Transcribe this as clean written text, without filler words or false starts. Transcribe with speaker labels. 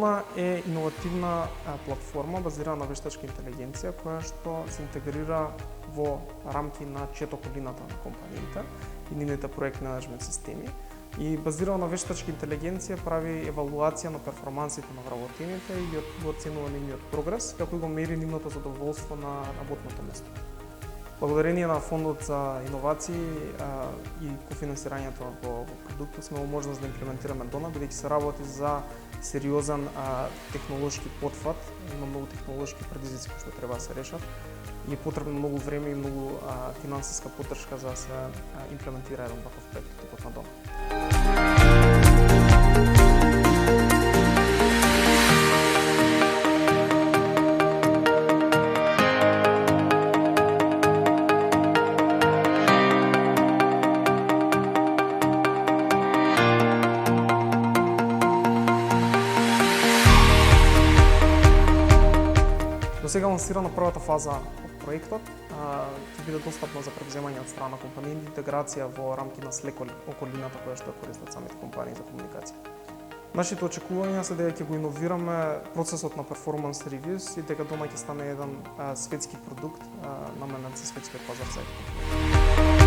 Speaker 1: Мендона е иновативна платформа базирана на вештачка интелигенција која што се интегрира во рамки на четоколината на компаниите и нивните проектни менеджмент системи. И базирано на вештачка интелигенција прави евалуација на перформансите на вработените и го оценува нивниот прогрес, како и го мери нивното задоволство на работното место. Благодарение на Фондот за иновации и кофинансирањето во продуктот сме во можност да имплементираме Мендона, бидејќи се работи за сериозен технолошки потфат, има многу технолошки предизвици кои што треба да се решат и е потребно многу време и многу финансиска поддршка за да се имплементира еден таков проект типот Мендона. До сега лансирана првата фаза од проектот, ќе биде достапна за превземање од страна на компанија и интеграција во рамки на Slack околината која што користат самите компании за комуникација. Нашите очекувања се дека ќе го иновираме процесот на performance reviews и дека Дона ќе стане еден светски продукт наменет за светскиот пазар за